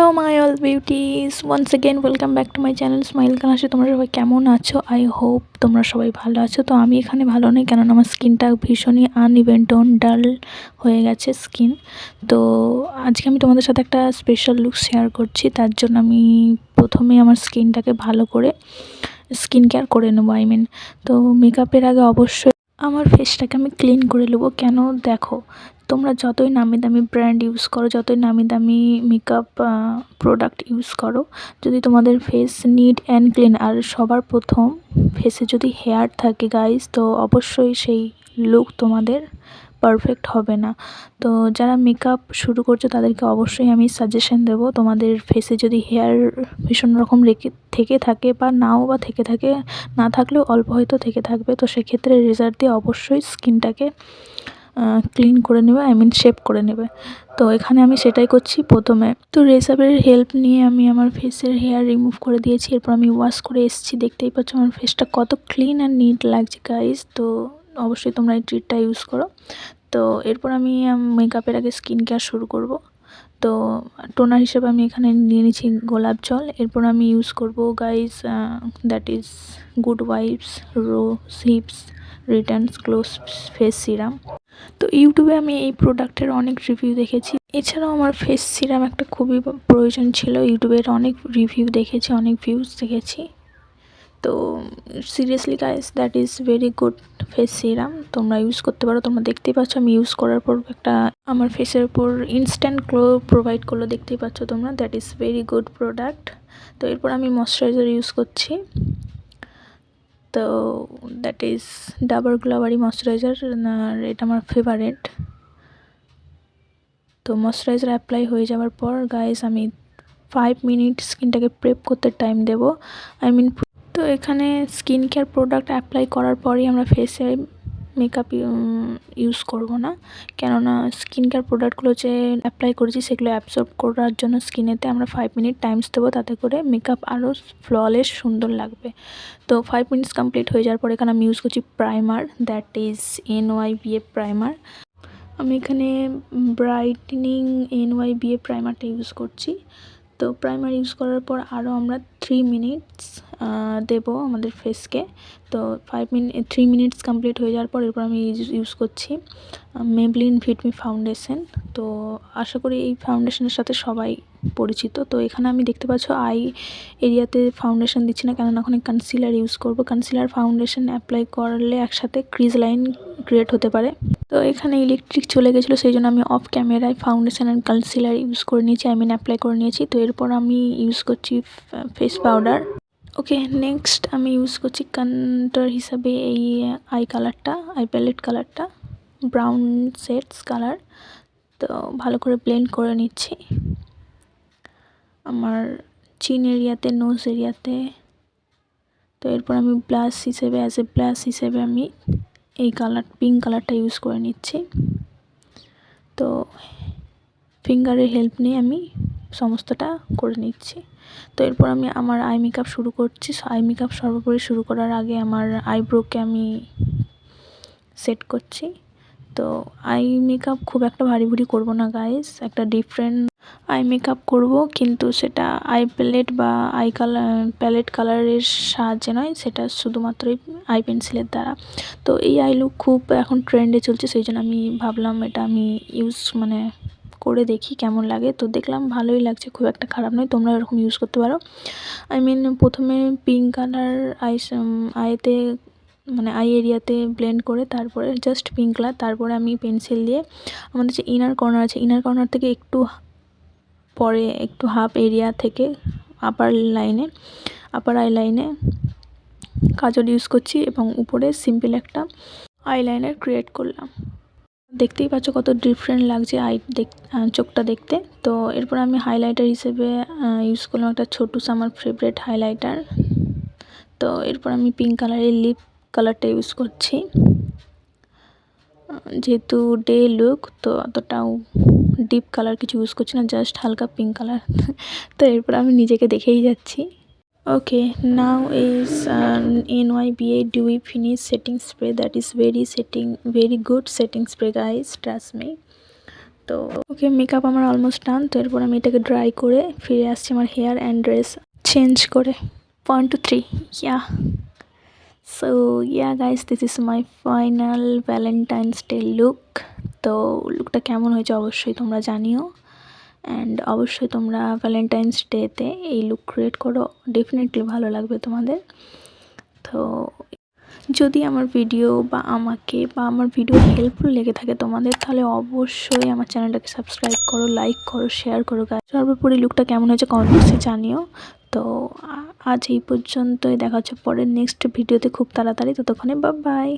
Hello my all beauties, once again welcome back to my channel smile কানাসে। তোমরা সবাই কেমন আছো? আই হোপ তোমরা সবাই ভালো আছো। তো আমি এখানে ভালো নেই, কেননা আমার স্কিনটা ভীষণই আনইভেন টোন ডাল হয়ে গেছে স্কিন। তো আজকে আমি তোমাদের সাথে একটা স্পেশাল লুক শেয়ার করছি। তার জন্য আমি প্রথমে আমার স্কিনটাকে ভালো করে স্কিন কেয়ার করে নেবো। তো মেকআপের আগে অবশ্যই আমার ফেসটাকে আমি ক্লিন করে নেবো। কেন দেখো, তোমরা যতই নামি দামি ব্র্যান্ড ইউজ করো, যতই নামি দামি মেকআপ প্রোডাক্ট ইউজ করো, যদি তোমাদের ফেস নিট অ্যান্ড ক্লিন, আর সবার প্রথম ফেসে যদি হেয়ার থাকে গাইজ, তো অবশ্যই সেই লুক তোমাদের পারফেক্ট হবে না। তো যারা মেকআপ শুরু করছো তাদেরকে অবশ্যই আমি সাজেশন দেবো, তোমাদের ফেসে যদি হেয়ার ভীষণ রকম থেকে থাকে বা নাও বা থেকে থাকে, না থাকলেও অল্প হয়তো থেকে থাকবে, তো সেক্ষেত্রে রেজার দিয়ে অবশ্যই স্কিনটাকে ক্লিন করে নেবে, শেপ করে নেবে। তো এখানে আমি সেটাই করছি প্রথমে। তো রেজারের হেল্প নিয়ে আমি আমার ফেসের হেয়ার রিমুভ করে দিয়েছি। এরপর আমি ওয়াশ করে এসেছি। দেখতেই পাচ্ছ আমার ফেসটা কত ক্লিন অ্যান্ড নিট লাগছে গাইজ। তো অবশ্যই তোমরা এই ট্রিটটা ইউজ করো। তো এরপর আমি মেকআপের আগে স্কিন কেয়ার শুরু করব। তো টোনার হিসেবে আমি এখানে নিয়ে নিচ্ছি গোলাপ জল। এরপর আমি ইউজ করব guys that is good vibes rose hips returns glow face serum. তো ইউটিউবে আমি এই প্রোডাক্টের অনেক রিভিউ দেখেছি। এছাড়াও আমার ফেস সিরাম একটা খুবই প্রয়োজন ছিল। ইউটিউবের অনেক রিভিউ দেখেছি, অনেক ভিউজ দেখেছি। তো seriously guys, that is very good face serum, তোমরা ইউজ করতে পারো। তোমরা দেখতেই পাচ্ছ আমি ইউজ করার পর একটা আমার ফেসের উপর ইনস্ট্যান্ট গ্লো প্রোভাইড করলো, দেখতেই পাচ্ছ তোমরা। That is very good product. তো এরপর আমি ময়শ্চারাইজার ইউজ করছি। তো দ্যাট ইজ ডাবর গ্লোবারি ময়শ্চারাইজার, আর এটা আমার ফেভারিট। তো ময়শ্চারাইজার অ্যাপ্লাই হয়ে যাওয়ার পর গাইস আমি 5 মিনিট স্কিনটাকে প্রেপ করতে টাইম দেবো। তো এখানে স্কিন কেয়ার প্রোডাক্ট অ্যাপ্লাই করার পরেই আমরা ফেসে মেকআপ ইউজ করব না, কেননা স্কিন কেয়ার প্রোডাক্টগুলো যে অ্যাপ্লাই করেছি সেগুলো অ্যাবসর্ব করার জন্য স্কিনেতে আমরা 5 মিনিট টাইমস দেবো, তাতে করে মেকআপ আরও ফ্ললেস সুন্দর লাগবে। তো 5 মিনিটস কমপ্লিট হয়ে যাওয়ার পর এখানে আমি ইউজ করছি primer, that is NYBA primer. আমি এখানে ব্রাইটনিং NYBA প্রাইমারটা ইউজ করছি। তো প্রাইমার ইউজ করার পর আরও আমরা 3 মিনিটস দেবো আমাদের ফেসকে। তো 3 মিনিটস কমপ্লিট হয়ে যাওয়ার পর এরপর আমি ইউজ করছি মেবলিন ফিটমি ফাউন্ডেশন। তো আশা করি এই ফাউন্ডেশনের সাথে সবাই পরিচিত। তো এখানে আমি দেখতে পাচ্ছ আই এরিয়াতে ফাউন্ডেশন দিচ্ছি না, কেননা ওখানে কনসিলার ইউজ করব। কনসিলার ফাউন্ডেশন অ্যাপ্লাই করলে একসাথে ক্রিজ লাইন ক্রিয়েট হতে পারে। তো এখানে ইলেকট্রিক চলে গেছিলো, সেই জন্য আমি অফ ক্যামেরায় ফাউন্ডেশন অ্যান্ড কনসিলার ইউজ করে নিয়েছি, অ্যাপ্লাই করে নিয়েছি। তো এরপর আমি ইউজ করছি ফেস পাউডার। ওকে, নেক্সট আমি ইউজ করছি কন্ট্যুর হিসাবে এই আই প্যালেট কালারটা, ব্রাউন শেডস কালার। তো ভালো করে ব্লেন্ড করে নিচ্ছি আমার চিন এরিয়াতে, নোজ এরিয়াতে। তো এরপর আমি ব্লাশ হিসেবে আমি এই পিঙ্ক কালারটা ইউজ করে নিচ্ছি। তো ফিঙ্গারের হেল্প নিয়ে আমি সমস্তটা করে নিচ্ছি। তো এরপর আমি আমার আই মেকআপ শুরু করছি। আই মেকআপ সর্বোপরি শুরু করার আগে আমার আইব্রোকে আমি সেট করছি। তো আই মেকআপ খুব একটা ভারী করবো না গাইস, একটা ডিফারেন্ট আই মেকআপ করব, কিন্তু সেটা আই প্যালেট বা প্যালেট কালারের সাহায্যে নয়, সেটা শুধুমাত্রই আই পেন্সিলের দ্বারা। তো এই আই লুক খুব এখন ট্রেন্ডে চলছে, সেই জন্য আমি ভাবলাম এটা আমি করে দেখি কেমন লাগে। তো দেখলাম ভালোই লাগছে, খুব একটা খারাপ নয়, তোমরা এরকম ইউজ করতে পারো। প্রথমে পিঙ্ক কালার আইতে আই এরিয়াতে ব্লেন্ড করে তারপরে জাস্ট পিঙ্ক কালার, তারপরে আমি পেন্সিল দিয়ে আমাদের যে ইনার কর্নার থেকে একটু পরে একটু হাফ এরিয়া থেকে আপার আই লাইনে কাজল ইউজ করছি এবং উপরে সিম্পল একটা আইলাইনার ক্রিয়েট করলাম। দেখতেই পাচ্ছ কত ডিফারেন্ট লাগছে চোখটা দেখতে। তো এরপর আমি হাইলাইটার হিসেবে ইউজ করলাম একটা ছোট্ট আমার ফেভারিট হাইলাইটার। তো এরপর আমি পিঙ্ক কালারের লিপ কালারটা ইউজ করছি, যেহেতু ডে লুক তো অতটাও ডিপ কালার কিছু ইউজ করছি না, জাস্ট হালকা পিঙ্ক কালার। তো এরপর আমি নিজেকে দেখেই যাচ্ছি। Okay, now is NYBA dewy finish setting spray, that is very good setting spray guys, trust me। তো ওকে, মেকআপ আমার অলমোস্ট ডান। তো এরপর আমি এটাকে ড্রাই করে ফিরে আসছি আমার হেয়ার অ্যান্ড ড্রেস চেঞ্জ করে। 1 2 3 yeah. So yeah guys, this is my final valentine's day look. তো লুকটা কেমন হয়েছে অবশ্যই তোমরা জানিও, অ্যান্ড অবশ্যই তোমরা ভ্যালেন্টাইন্স ডেতে এই লুক ক্রিয়েট করো, ডেফিনেটলি ভালো লাগবে তোমাদের। তো যদি আমার ভিডিও বা আমার ভিডিও হেল্পফুল লেগে থাকে তোমাদের, তাহলে অবশ্যই আমার চ্যানেলটাকে সাবস্ক্রাইব করো, লাইক করো, শেয়ার করো। সর্বোপরি লুকটা কেমন হয়েছে কমেন্ট বক্সে জানিও। তো আজ এই পর্যন্তই, দেখা হচ্ছে পরের নেক্সট ভিডিওতে খুব তাড়াতাড়ি। ততক্ষণে বাই বাই।